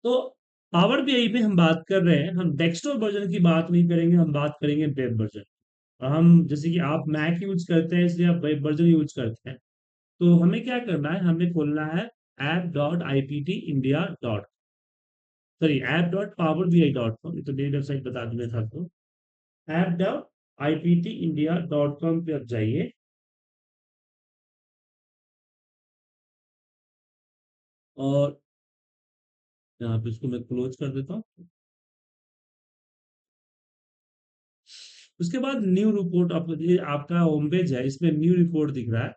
तो power BI में हम बात कर रहे हैं, हम डेस्कटॉप वर्जन की बात नहीं करेंगे, हम बात करेंगे वेब वर्जन। और हम जैसे कि आप मैक यूज करते हैं इसलिए आप वेब वर्जन यूज करते हैं। तो हमें क्या करना है, हमें खोलना है app.iptindia. सॉरी, app.powerbi.com, तो मेरी वेबसाइट बता दूं मैं था आपको। app.iptindia.com पे आप जाइए। और यहाँ पे इसको मैं क्लोज कर देता हूँ। उसके बाद न्यू रिपोर्ट, आप ये आपका होम पेज है, इसमें न्यू रिपोर्ट दिख रहा है।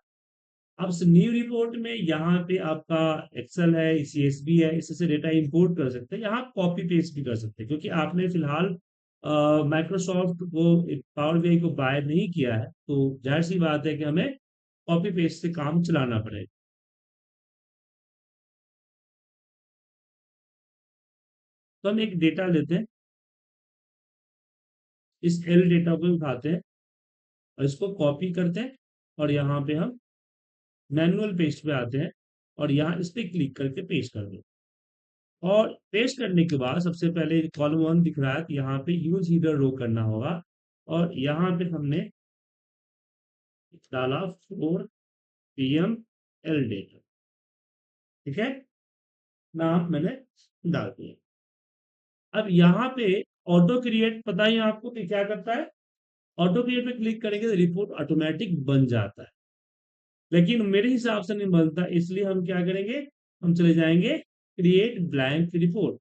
अब इस न्यू रिपोर्ट में यहाँ पे आपका एक्सेल है, सीएसवी है, इससे डेटा इंपोर्ट कर सकते हैं। यहाँ कॉपी पेस्ट भी कर सकते हैं, क्योंकि आपने फिलहाल माइक्रोसॉफ्ट को, पावर बीआई को बाय नहीं किया है, तो जाहिर सी बात है कि हमें कॉपी पेस्ट से काम चलाना पड़ेगा। तो हम एक डेटा लेते हैं, इस एल डेटा को उठाते हैं और इसको कॉपी करते हैं, और यहाँ पे हम मैनुअल पेस्ट पे आते हैं और यहाँ इस पे क्लिक करके पेस्ट कर देते हैं। और पेस्ट करने के बाद सबसे पहले कॉलम 1 दिख रहा है, तो यहाँ पे यूज हीडर रो करना होगा। और यहाँ पे हमने डाला 4 PM एल डेटा। ठीक है, नाम मैंने डाल दिया। अब यहाँ पे ऑटो क्रिएट, पता है आपको कि क्या करता है? ऑटो क्रिएट पे क्लिक करेंगे तो रिपोर्ट ऑटोमेटिक बन जाता है, लेकिन मेरे हिसाब से नहीं बनता, इसलिए हम क्या करेंगे, हम चले जाएंगे क्रिएट ब्लैंक रिपोर्ट।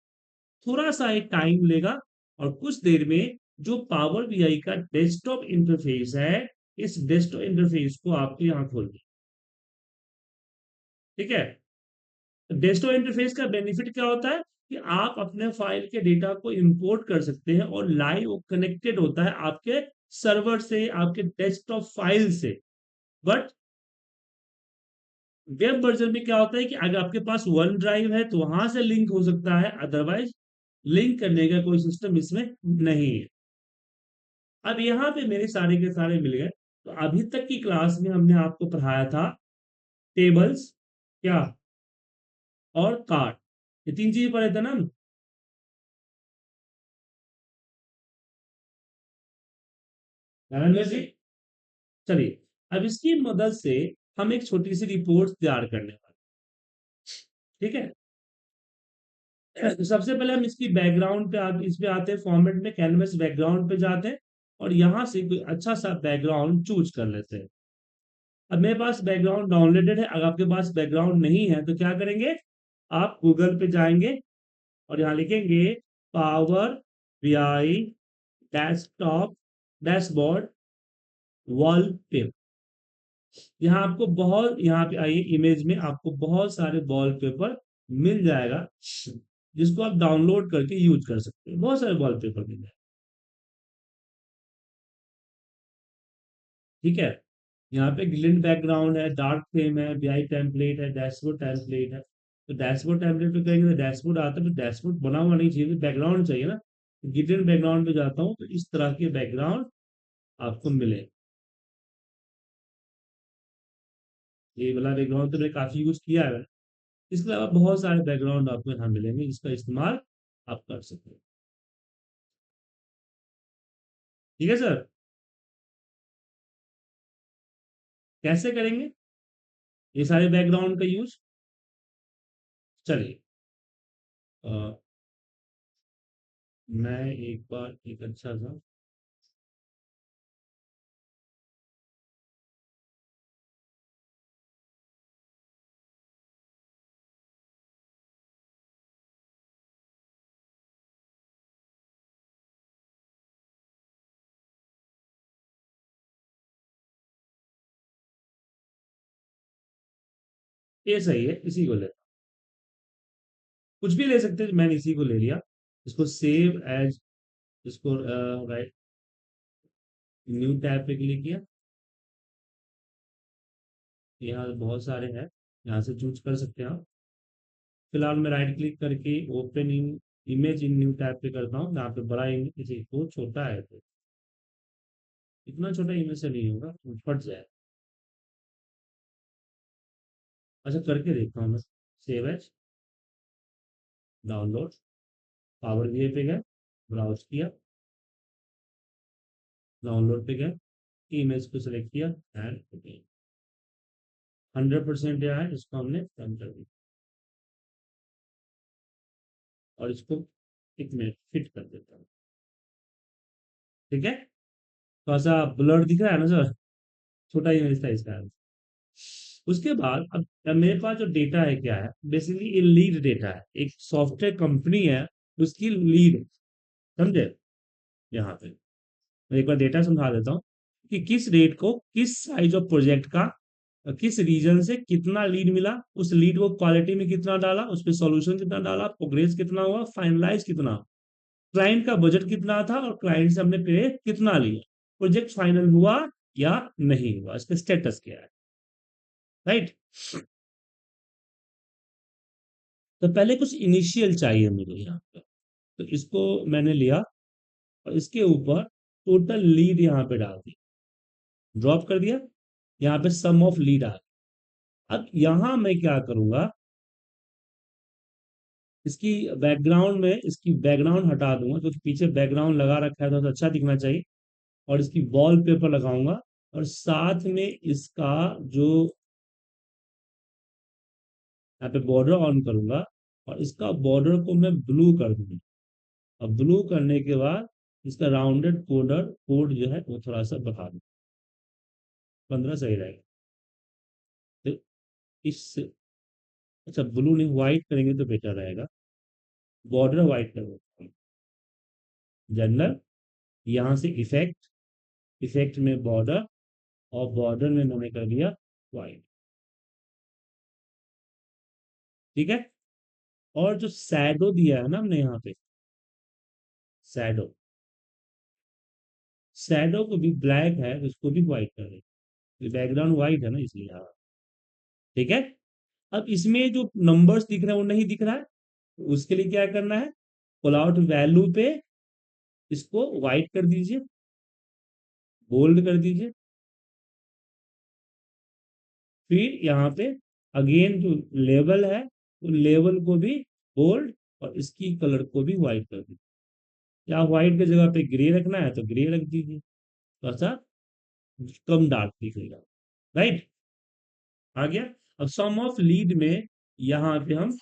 थोड़ा सा ही टाइम लेगा, और कुछ देर में जो पावर बीआई का डेस्कटॉप इंटरफेस है, इस डेस्कटॉप इंटरफेस को आपके यहाँ खोल दिया। ठीक है, डेस्कटॉप इंटरफेस का बेनिफिट क्या होता है कि आप अपने फाइल के डेटा को इंपोर्ट कर सकते हैं, और लाइव कनेक्टेड होता है आपके सर्वर से, आपके डेस्कटॉप फाइल से। बट वेब वर्जन में क्या होता है कि अगर आपके पास वन ड्राइव है तो वहां से लिंक हो सकता है, अदरवाइज लिंक करने का कोई सिस्टम इसमें नहीं है। अब यहाँ पे मेरे सारे के सारे मिल गए। तो अभी तक की क्लास में हमने आपको पढ़ाया था टेबल्स, क्या, और कार्ड, ये तीन चीज पढ़े थे ना हम? जी, चलिए, अब इसकी मदद से हम एक छोटी सी रिपोर्ट तैयार करने वाले। ठीक है, तो सबसे पहले हम इसकी बैकग्राउंड पे इस पे आते हैं, फॉर्मेट में कैनवस बैकग्राउंड पे जाते हैं, और यहां से कोई अच्छा सा बैकग्राउंड चूज कर लेते हैं। अब मेरे पास बैकग्राउंड डाउनलोडेड है, अगर आपके पास बैकग्राउंड नहीं है तो क्या करेंगे, आप गूगल पे जाएंगे और यहाँ लिखेंगे power BI desktop dashboard wallpaper. यहाँ आपको बहुत, यहाँ पे आइए इमेज में, आपको बहुत सारे वॉलपेपर मिल जाएगा, जिसको आप डाउनलोड करके यूज कर सकते हैं। बहुत सारे वॉलपेपर मिल जाएगा। ठीक है, यहाँ पे ग्लिंड बैकग्राउंड है, डार्क थीम है, बीआई टेम्पलेट है, डैशबोर्ड टेम्पलेट है। तो डैशबोर्ड टेम्पलेट पे कहेंगे तो डैशबोर्ड आता है, तो डैशबोर्ड बना हुआ नहीं चाहिए, बैकग्राउंड चाहिए ना। ग्लिंड बैकग्राउंड पे जाता हूँ, तो इस तरह के बैकग्राउंड आपको मिले। ये वाला बैकग्राउंड तो मैंने काफी यूज किया है। इसके अलावा बहुत सारे बैकग्राउंड आपको यहाँ मिलेंगे, जिसका इस्तेमाल आप कर सकते हैं। ठीक है सर, कैसे करेंगे ये सारे बैकग्राउंड का यूज? चलिए, अ, मैं एक बार एक अच्छा सा, ये सही है, इसी को ले, कुछ भी ले सकते हैं, मैंने इसी को ले लिया। इसको सेव एज, इसको राइट, न्यू टैब पे क्लिक किया। यहाँ बहुत सारे हैं, यहाँ से चूज कर सकते हैं आप। फिलहाल मैं राइट क्लिक करके open in image in new tab पे करता हूँ। यहाँ पे बड़ा इमेज, जैसे वो छोटा है तो इतना छोटा इमेज से नहीं होगा, फट जाए। अच्छा, करके देखता हूँ मैं, save as, download, power BI पे गए, ब्राउज किया, डाउनलोड पे गए, इमेज को सिलेक्ट किया एंड 100% यहाँ है, इसको हमने रन कर दिया और इसको एक मिनट फिट कर देता हूँ। ठीक है, थोड़ा सा ब्लर दिख रहा है ना सर, छोटा इमेज था इसका। उसके बाद अब मेरे पास जो डेटा है क्या है, बेसिकली ये लीड डेटा है, एक सॉफ्टवेयर कंपनी है उसकी लीड, समझे। यहाँ पे मैं एक बार डेटा समझा देता हूँ कि किस रेट को किस साइज ऑफ प्रोजेक्ट का किस रीजन से कितना लीड मिला, उस लीड को क्वालिटी में कितना डाला, उस पर सॉल्यूशन कितना डाला, प्रोग्रेस कितना हुआ, फाइनलाइज कितना, क्लाइंट का बजट कितना था और क्लाइंट से हमने पे कितना लिया, प्रोजेक्ट फाइनल हुआ या नहीं हुआ, इसका स्टेटस क्या है, राइट। तो पहले कुछ इनिशियल चाहिए मुझे यहाँ पे, तो इसको मैंने लिया और इसके ऊपर टोटल लीड यहाँ पे डाल दी, ड्रॉप कर दिया, यहाँ पे सम ऑफ लीड आ गया। अब यहाँ मैं क्या करूंगा, इसकी बैकग्राउंड में इसकी बैकग्राउंड हटा दूंगा क्योंकि पीछे बैकग्राउंड लगा रखा है तो अच्छा दिखना चाहिए, और इसकी वॉल पेपर लगाऊंगा और साथ में इसका जो यहाँ पे बॉर्डर ऑन करूंगा और इसका बॉर्डर को मैं ब्लू कर दूंगा। और ब्लू करने के बाद इसका राउंडेड बॉर्डर कोड जो है वो थोड़ा सा बढ़ा दूं, 15 सही रहेगा। तो इस अच्छा ब्लू नहीं व्हाइट करेंगे तो बेटर रहेगा, बॉर्डर व्हाइट कर देता हूं। जनरल, यहाँ से इफेक्ट, इफेक्ट में बॉर्डर, और बॉर्डर में मैंने कर दिया व्हाइट। ठीक है, और जो शैडो दिया है ना हमने यहाँ पे, शैडो, शैडो को भी ब्लैक है तो उसको भी व्हाइट कर दे, बैकग्राउंड व्हाइट है ना इसलिए, हाँ। ठीक है, अब इसमें जो नंबर्स दिख रहे हैं वो नहीं दिख रहा है, तो उसके लिए क्या करना है, पुल आउट वैल्यू पे इसको व्हाइट कर दीजिए, बोल्ड कर दीजिए, फिर यहाँ पे अगेन जो लेवल है वो लेवल को भी बोल्ड और इसकी कलर को भी व्हाइट कर दीजिए, या व्हाइट की जगह पे ग्रे रखना है तो ग्रे रख दीजिए, तो ऐसा कम डार्क दिखेगा, राइट। आ गया। अब सम ऑफ लीड में यहाँ पे हम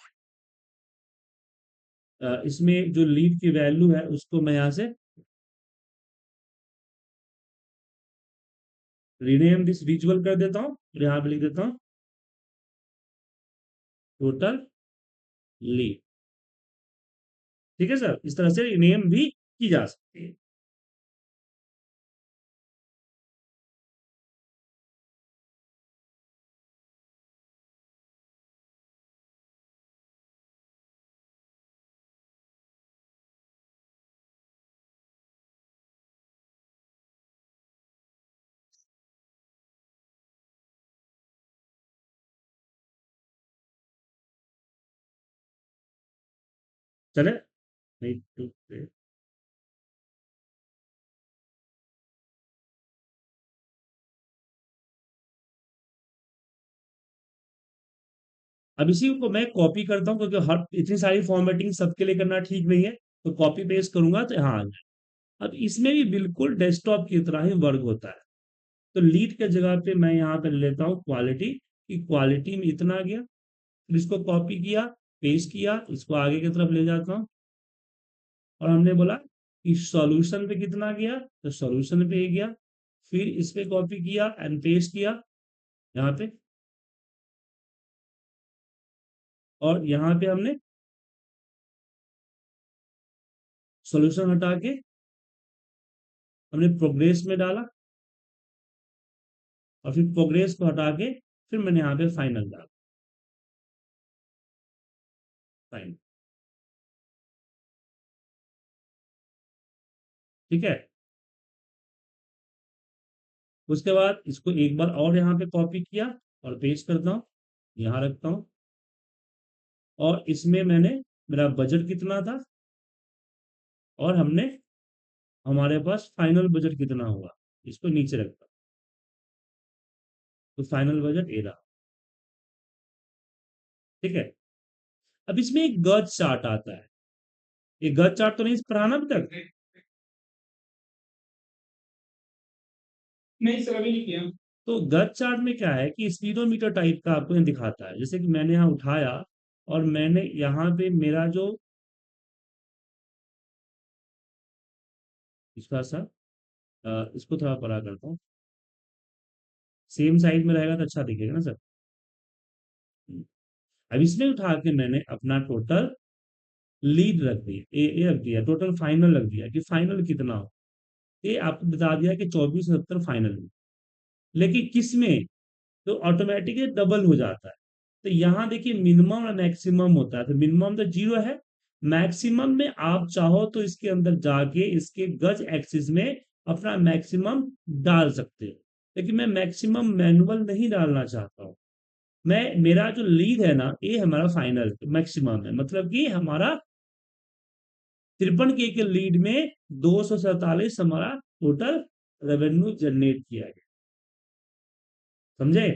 इसमें जो लीड की वैल्यू है उसको मैं यहाँ से रीनेम दिस विजुअल कर देता हूँ और यहाँ पे लिख देता हूँ टोटल लीड। ठीक है सर, इस तरह से रीनेम भी की जा सकती है। चले नहीं तो अब इसी को मैं कॉपी करता हूँ क्योंकि हर इतनी सारी फॉर्मेटिंग सबके लिए करना ठीक नहीं है, तो कॉपी पेस्ट करूंगा तो यहाँ आ जाए। अब इसमें भी बिल्कुल डेस्कटॉप की तरह ही वर्क होता है, तो लीड के जगह पे मैं यहाँ पे लेता हूँ क्वालिटी, कि क्वालिटी में इतना आ गया, फिर इसको कॉपी किया, पेस्ट किया, इसको आगे की तरफ ले जाता हूँ और हमने बोला कि सॉल्यूशन पे कितना गया, तो सॉल्यूशन पे ही गया, फिर इस पे कॉपी किया एंड पेस्ट किया यहाँ पे, और यहाँ पे हमने सॉल्यूशन हटा के हमने प्रोग्रेस में डाला, और फिर प्रोग्रेस को हटा के फिर मैंने यहाँ पे फाइनल डाला, फाइनल। ठीक है, उसके बाद इसको एक बार और यहाँ पे कॉपी किया और पेस्ट करता हूँ, यहाँ रखता हूँ, और इसमें मैंने मेरा बजट कितना था और हमने हमारे पास फाइनल बजट कितना हुआ, इसको नीचे रखता हूँ, तो फाइनल बजट ए रहा। ठीक है, अब इसमें एक गज चार्ट आता है, ये गज चार्ट तो नहीं पढ़ा ना अभी तक? नहीं सर, अभी नहीं किया। तो गज चार्ट में क्या है कि स्पीडोमीटर टाइप का आपको यहाँ दिखाता है, जैसे कि मैंने यहाँ उठाया और मैंने यहाँ पे मेरा जो इसका सा इसको थोड़ा बड़ा करता हूँ, सेम साइज में रहेगा तो अच्छा दिखेगा ना सर। अब इसमें उठा के मैंने अपना टोटल लीड रख दिया, ये रख दिया, टोटल फाइनल रख दिया कि फाइनल कितना हो। ये आपको बता दिया कि 2470 फाइनल में। लेकिन किस में? तो ऑटोमेटिकली डबल हो जाता है। तो यहाँ देखिए मिनिमम और मैक्सिमम होता है, तो मिनिमम तो 0 है, मैक्सिमम में आप चाहो तो इसके अंदर जाके इसके गज एक्सिस में अपना मैक्सिमम डाल सकते हो। लेकिन मैं मैक्सिमम मैनुअल नहीं डालना चाहता हूँ। मैं मेरा जो लीड है ना, ये हमारा फाइनल मैक्सिमम है, मतलब कि हमारा 53 के लीड में 247 हमारा टोटल रेवेन्यू जनरेट किया गया। समझे?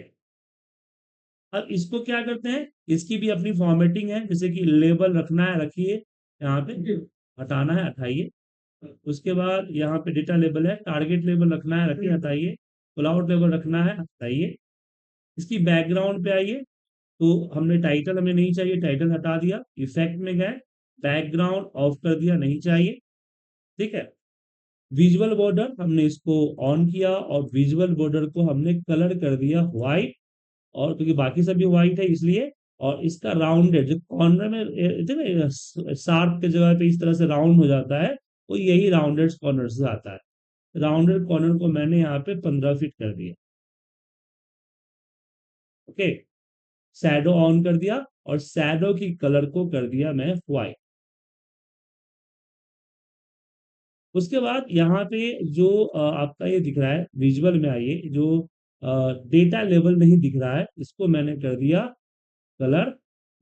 अब इसको क्या करते हैं, इसकी भी अपनी फॉर्मेटिंग है, जैसे कि लेबल रखना है रखिए, यहाँ पे हटाना है हटाइए। उसके बाद यहाँ पे डेटा लेबल है, टारगेट लेबल रखना है रखिए हटाइए, पुल आउट लेबल रखना है हटाइए। इसकी बैकग्राउंड पे आइए, तो हमने टाइटल हमें नहीं चाहिए, टाइटल हटा दिया, इफेक्ट में गए, बैकग्राउंड ऑफ कर दिया, नहीं चाहिए। ठीक है। विजुअल बॉर्डर हमने इसको ऑन किया और विजुअल बॉर्डर को हमने कलर कर दिया व्हाइट, और क्योंकि बाकी सब भी व्हाइट है इसलिए। और इसका राउंडेड जो कॉर्नर में शार्प के जगह पे इस तरह से राउंड हो जाता है, वो यही राउंडेड कॉर्नर से आता है। राउंडेड कॉर्नर को मैंने यहाँ पे 15 फीट कर दिया। ओके। शैडो ऑन कर दिया और शैडो की कलर को कर दिया मैं व्हाइट। उसके बाद यहाँ पे जो आपका ये दिख रहा है विजुअल में आइए, जो डेटा लेवल नहीं दिख रहा है, इसको मैंने कर दिया कलर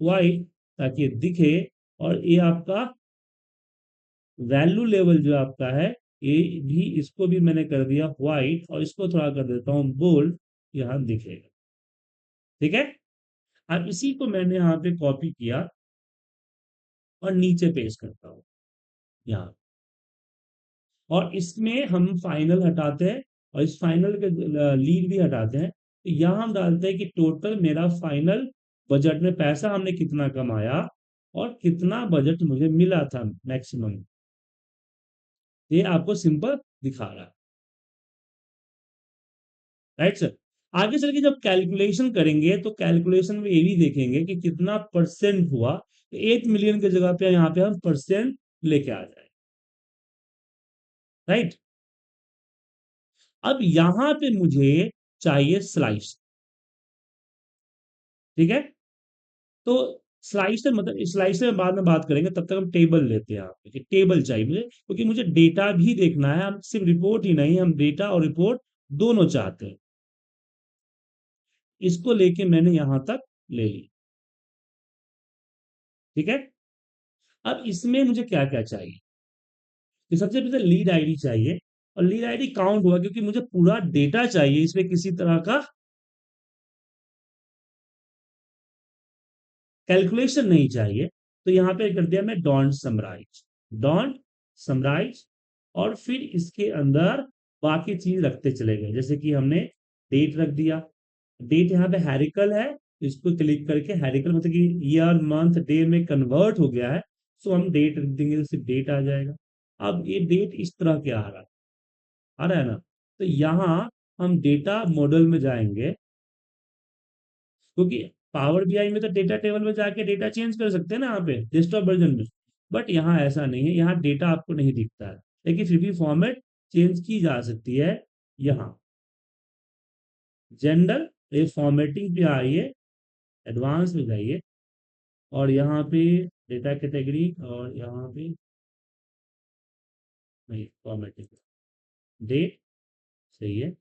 वाइट, ताकि ये दिखे। और ये आपका वैल्यू लेवल जो आपका है, ये भी इसको भी मैंने कर दिया व्हाइट, और इसको थोड़ा कर देता हूँ बोल्ड, यहाँ दिखेगा। ठीक है। अब इसी को मैंने यहाँ पे कॉपी किया और नीचे पेस्ट करता हूँ यहाँ, और इसमें हम फाइनल हटाते हैं और इस फाइनल के लीड भी हटाते हैं। तो यहाँ हम डालते हैं कि टोटल मेरा फाइनल बजट में पैसा हमने कितना कमाया और कितना बजट मुझे मिला था मैक्सिमम। ये आपको सिंपल दिखा रहा है। Right sir. आगे चल के जब कैलकुलेशन करेंगे तो कैलकुलेशन में ये भी देखेंगे कि कितना परसेंट हुआ, तो 8 मिलियन की जगह पे यहाँ पे हम परसेंट लेके आ जाए। राइट। अब यहां पे मुझे चाहिए स्लाइस। ठीक है। तो स्लाइसर मतलब स्लाइसर बाद में बात करेंगे, तब तक हम टेबल लेते हैं। आप कि टेबल चाहिए मुझे, क्योंकि मुझे डेटा भी देखना है, हम सिर्फ रिपोर्ट ही नहीं, हम डेटा और रिपोर्ट दोनों चाहते हैं। इसको लेके मैंने यहां तक ले ली। ठीक है। अब इसमें मुझे क्या क्या चाहिए, तो सबसे पहले लीड आईडी चाहिए, और लीड आईडी काउंट हुआ क्योंकि मुझे पूरा डेटा चाहिए, इसमें किसी तरह का कैलकुलेशन नहीं चाहिए। तो यहां पे कर दिया मैं डॉन्ट समराइज, डॉन्ट समराइज। और फिर इसके अंदर बाकी चीज रखते चले गए, जैसे कि हमने डेट रख दिया। डेट यहाँ पे हैरिकल है, तो इसको क्लिक करके हैरिकल मतलब कि ईयर मंथ डे में कन्वर्ट हो गया है, सो हम डेट रख देंगे तो सिर्फ डेट आ जाएगा। अब ये डेट इस तरह के आ रहा है ना, तो यहाँ हम डेटा मॉडल में जाएंगे, क्योंकि पावर बीआई में तो डेटा टेबल में जाके डेटा चेंज कर सकते हैं ना यहाँ पे डेस्कटॉप वर्जन में। बट यहाँ ऐसा नहीं है, यहाँ डेटा आपको नहीं दिखता है, लेकिन फिर भी फॉर्मेट चेंज की जा सकती है। यहाँ जनरल ये फॉर्मेटिंग पे आइए, एडवांस में जाइए, और यहाँ पे डेटा कैटेगरी, और यहाँ पे नहीं फॉर्मेटिंग, डेट सही है।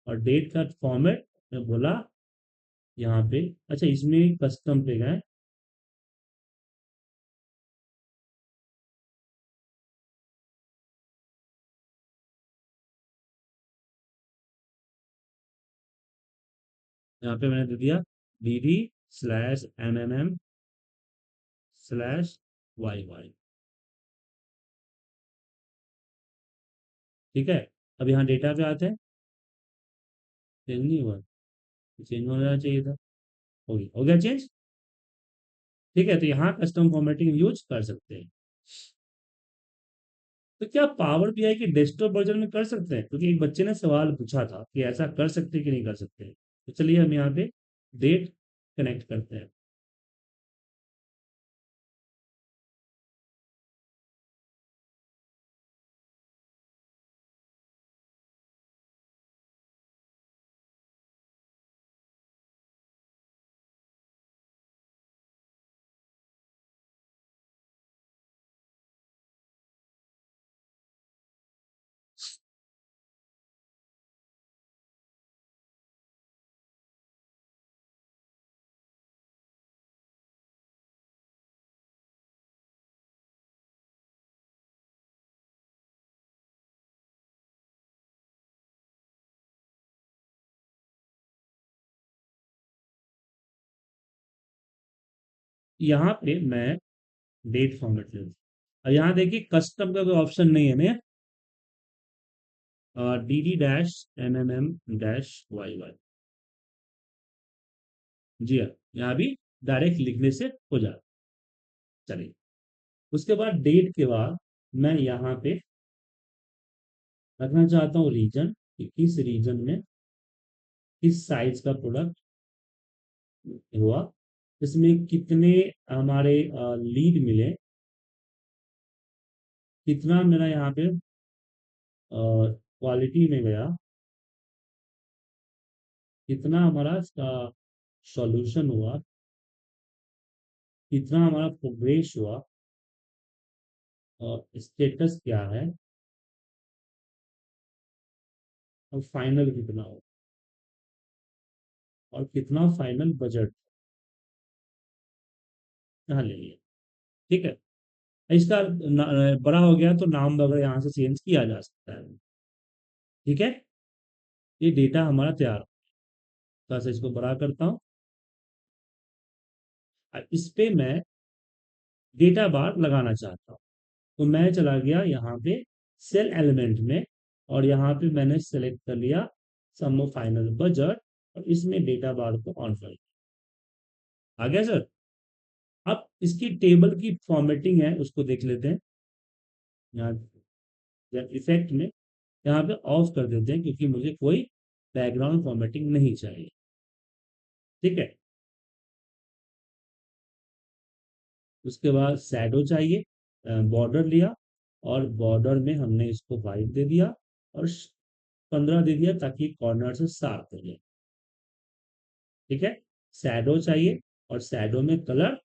और डेट का फॉर्मेट मैं बोला यहाँ पे, अच्छा इसमें कस्टम पे गए, यहाँ पे मैंने दे दिया dd/mmm स्लैश वाई वाई। ठीक है, अब यहाँ डेटा पे आते हैं। चेंज नहीं हुआ, चेंज हो जाना चाहिए था। हो गया चेंज। ठीक है, तो यहाँ कस्टम फॉर्मेटिंग यूज कर सकते हैं। तो क्या पावर बीआई के डेस्कटॉप वर्जन में कर सकते हैं? क्योंकि एक बच्चे ने सवाल पूछा था कि ऐसा कर सकते हैं कि नहीं कर सकते। तो चलिए हम यहाँ पे डेट कनेक्ट करते हैं। यहाँ पे मैं डेट फॉर्मेट ले, और यहाँ देखिए कस्टम का कोई ऑप्शन नहीं है ना। D D dash M M M dash Y Y. जी हाँ, यहाँ भी डायरेक्ट लिखने से हो जाता। चलिए, उसके बाद डेट के बाद मैं यहाँ पे रखना चाहता हूँ रीजन, कि किस रीजन में किस साइज का प्रोडक्ट हुआ, इसमें कितने हमारे लीड मिले, कितना मेरा यहाँ पे क्वालिटी में गया, कितना हमारा सॉल्यूशन हुआ, कितना हमारा प्रोग्रेस हुआ, और स्टेटस क्या है, और फाइनल कितना हो, और कितना फाइनल बजट यहाँ ले लिया। ठीक है, इसका बड़ा हो गया तो नाम वगैरह यहाँ से चेंज किया जा सकता है। ठीक है, ये डेटा हमारा तैयार हो। थोड़ा सा इसको बड़ा करता हूँ। इस पे मैं डेटा बार लगाना चाहता हूँ, तो मैं चला गया यहाँ पे सेल एलिमेंट में, और यहाँ पे मैंने सेलेक्ट कर लिया सम ऑफ फाइनल बजट, और इसमें डेटा बार को ऑन कर दिया। आ गया सर। अब इसकी टेबल की फॉर्मेटिंग है उसको देख लेते हैं। यहाँ इफेक्ट में यहाँ पे ऑफ कर देते हैं, क्योंकि मुझे कोई बैकग्राउंड फॉर्मेटिंग नहीं चाहिए। ठीक है, उसके बाद शैडो चाहिए, बॉर्डर लिया, और बॉर्डर में हमने इसको वाइट दे दिया, और 15 दे दिया, ताकि कॉर्नर से साफ हो जाए। ठीक है, शैडो चाहिए, और शैडो में कलर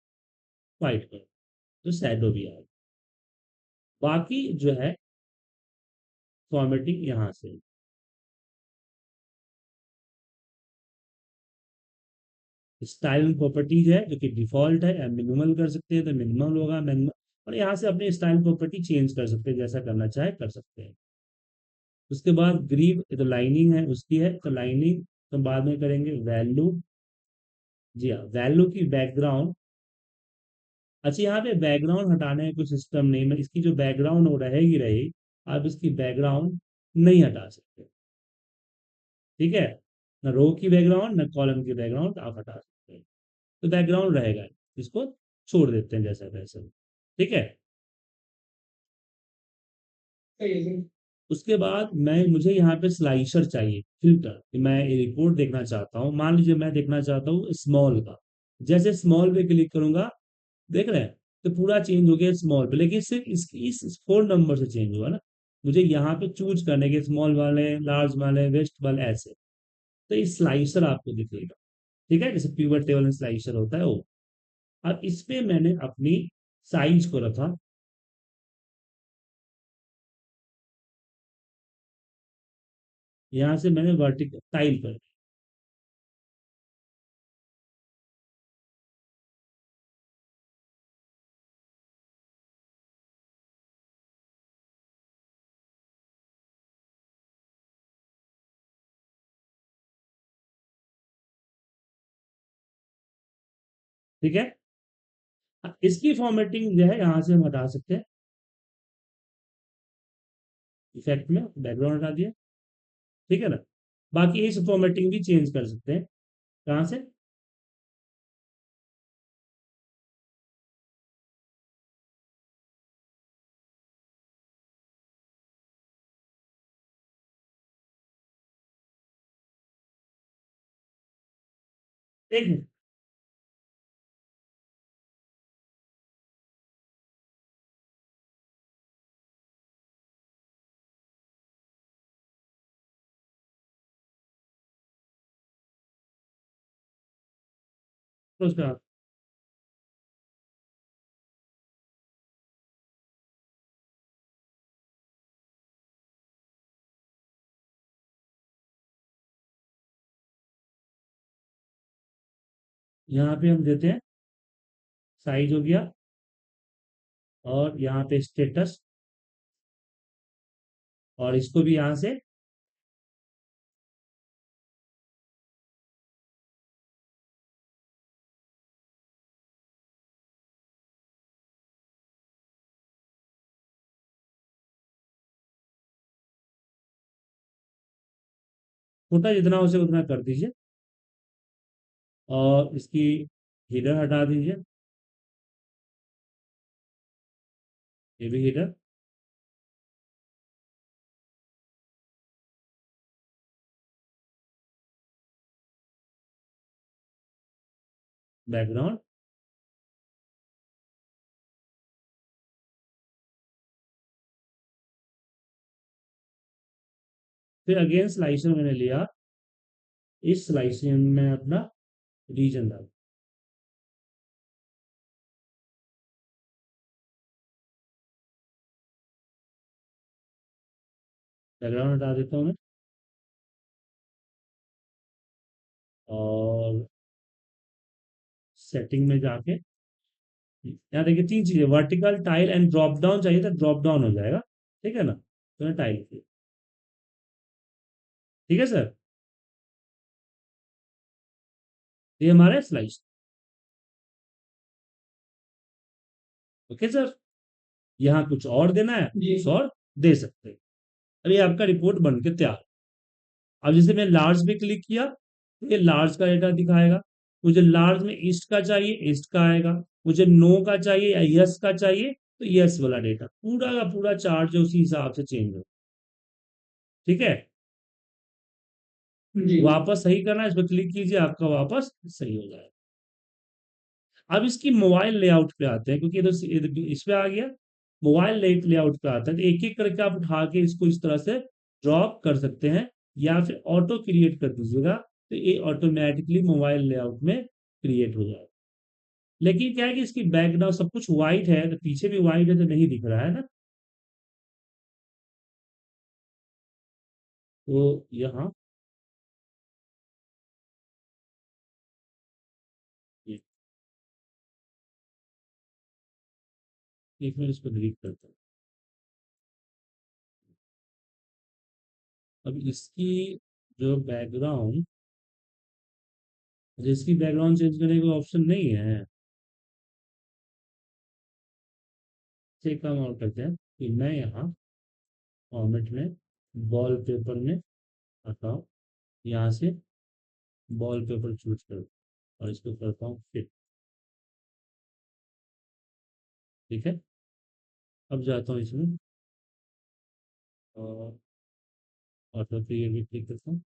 वाइट कलर, तो शैडो भी आएगा। बाकी जो है फॉर्मेटिंग यहाँ से। स्टाइल प्रॉपर्टीज है जो कि डिफॉल्ट है, मिनिमल कर सकते हैं तो मिनिमल होगा, मिनिमल। और यहाँ से अपने स्टाइल प्रॉपर्टी चेंज कर सकते हैं, जैसा करना चाहे कर सकते हैं। उसके बाद ग्रीव तो लाइनिंग है उसकी है, तो लाइनिंग तो बाद में करेंगे। वैल्यू, जी हाँ, वैल्यू की बैकग्राउंड। अच्छा, यहाँ पे बैकग्राउंड हटाने का कुछ सिस्टम नहीं, मैं इसकी जो बैकग्राउंड हो रहेगी रही, आप इसकी बैकग्राउंड नहीं हटा सकते। ठीक है, ना रो की बैकग्राउंड ना कॉलम की बैकग्राउंड आप हटा सकते हैं, तो बैकग्राउंड रहेगा, इसको छोड़ देते हैं जैसा वैसे। ठीक है, उसके बाद मुझे यहाँ पे स्लाइसर चाहिए, फिल्टर, कि मैं ये रिपोर्ट देखना चाहता हूँ। मान लीजिए मैं देखना चाहता हूँ स्मॉल का, जैसे स्मॉल पे क्लिक करूंगा, देख रहे हैं, तो पूरा चेंज हो गया स्मॉल पे, लेकिन सिर्फ इस फोन नंबर से चेंज हुआ ना। मुझे यहाँ पे चूज करने के स्मॉल वाले, लार्ज वाले, वेस्ट वाले, ऐसे। तो ये स्लाइसर आपको दिखेगा। ठीक है, जैसे प्यूवर टेबल में स्लाइसर होता है वो। अब इस पे मैंने अपनी साइज को रखा, यहाँ से मैंने वर्टिकल टाइल कर। ठीक है, इसकी फॉर्मेटिंग जो है यहाँ से हम हटा सकते हैं, इफेक्ट में बैकग्राउंड हटा दिया, ठीक है ना। बाकी इस फॉर्मेटिंग भी चेंज कर सकते हैं, कहाँ से, देखें, तो उसका यहाँ पे हम देते हैं साइज हो गया, और यहाँ पे स्टेटस, और इसको भी यहाँ से छोटा जितना हो सके उतना कर दीजिए, और इसकी हीडर हटा दीजिए, ये भी हीडर, बैकग्राउंड, फिर अगेन स्लाइसर मैंने लिया, इस स्लाइसर में अपना रीजन डाल, बैकग्राउंड हटा देता हूँ मैं, और सेटिंग में जाके यहाँ देखिए तीन चीजें, vertical, tile and drop down चाहिए, तो ड्रॉप डाउन हो जाएगा, ठीक है ना, तो मैं टाइल किया, ठीक है सर, ये हमारे स्लाइस, ओके सर। यहाँ कुछ और देना है, कुछ और दे सकते हैं। अभी आपका रिपोर्ट बन के तैयार। अब जैसे मैं लार्ज पे क्लिक किया, तो ये लार्ज का डेटा दिखाएगा, मुझे लार्ज में ईस्ट का चाहिए, ईस्ट का आएगा, मुझे नो का चाहिए या यस का चाहिए, तो यस वाला डेटा, पूरा का पूरा चार्ट जो उसी हिसाब से चेंज हो, ठीक है। वापस सही करना है, इस पर क्लिक कीजिए, आपका वापस सही हो जाएगा। अब इसकी मोबाइल लेआउट पे आते हैं, क्योंकि इस पे आ गया, मोबाइल लेआउट पे आता है, तो एक एक करके आप उठा के इसको इस तरह से ड्रॉप कर सकते हैं, या फिर ऑटो क्रिएट कर दीजिएगा, तो ये ऑटोमेटिकली मोबाइल लेआउट में क्रिएट हो जाएगा। लेकिन क्या है कि इसकी बैकग्राउंड सब कुछ व्हाइट है, तो पीछे भी व्हाइट है, तो नहीं दिख रहा है ना, तो यहाँ एक मिनट इसको डिलीट करता हूँ। अब इसकी जो बैकग्राउंड, इसकी बैकग्राउंड चेंज करने का ऑप्शन नहीं है, से काम और करते हैं कि मैं यहाँ फॉर्मेट में वॉल पेपर में आता हूँ, यहाँ से वॉल पेपर चूज करूँ, और इसको करता हूँ फिट, ठीक है। अब जाता हूँ इसमें, और ऑटो क्लियर भी क्लिक करता हूँ,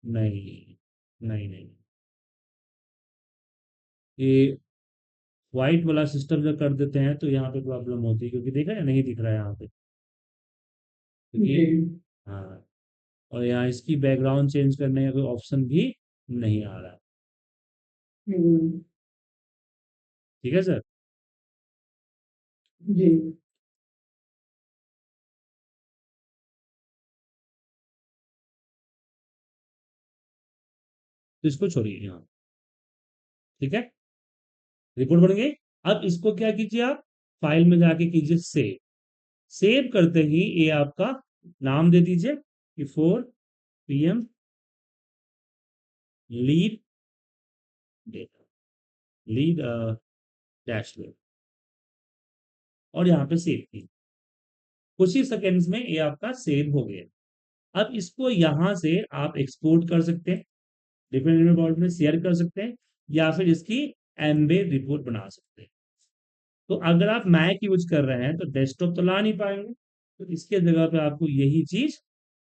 नहीं, नहीं, नहीं, ये व्हाइट वाला सिस्टम जब कर देते हैं तो यहाँ पे प्रॉब्लम होती है, क्योंकि देखा है नहीं दिख रहा है यहाँ पे, क्योंकि हाँ, और यहाँ इसकी बैकग्राउंड चेंज करने का कोई ऑप्शन भी नहीं आ रहा, ठीक है सर। जी, तो इसको छोड़िए यहाँ, ठीक है, रिपोर्ट बन गई। अब इसको क्या कीजिए, आप फाइल में जाके कीजिए सेव, सेव करते ही ये आपका नाम दे दीजिए कि 4 PM lead data, lead dashboard और यहाँ पे सेव की। कुछ ही सेकेंड्स में ये आपका सेव हो गया। अब इसको यहाँ से आप एक्सपोर्ट कर सकते हैं, डिफरेंट डिफरेंट फॉर्मेट में शेयर कर सकते हैं, या फिर इसकी एम्बेड रिपोर्ट बना सकते हैं। तो अगर आप मैक यूज कर रहे हैं तो डेस्कटॉप तो ला नहीं पाएंगे, तो इसके जगह पे आपको यही चीज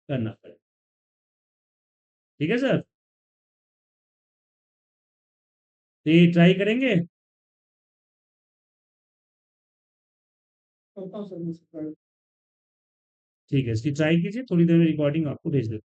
करना पड़ेगा। ठीक है सर, तो ये ट्राई करेंगे। ठीक है, इसकी ट्राई कीजिए, थोड़ी देर में रिकॉर्डिंग आपको भेज देता हूँ।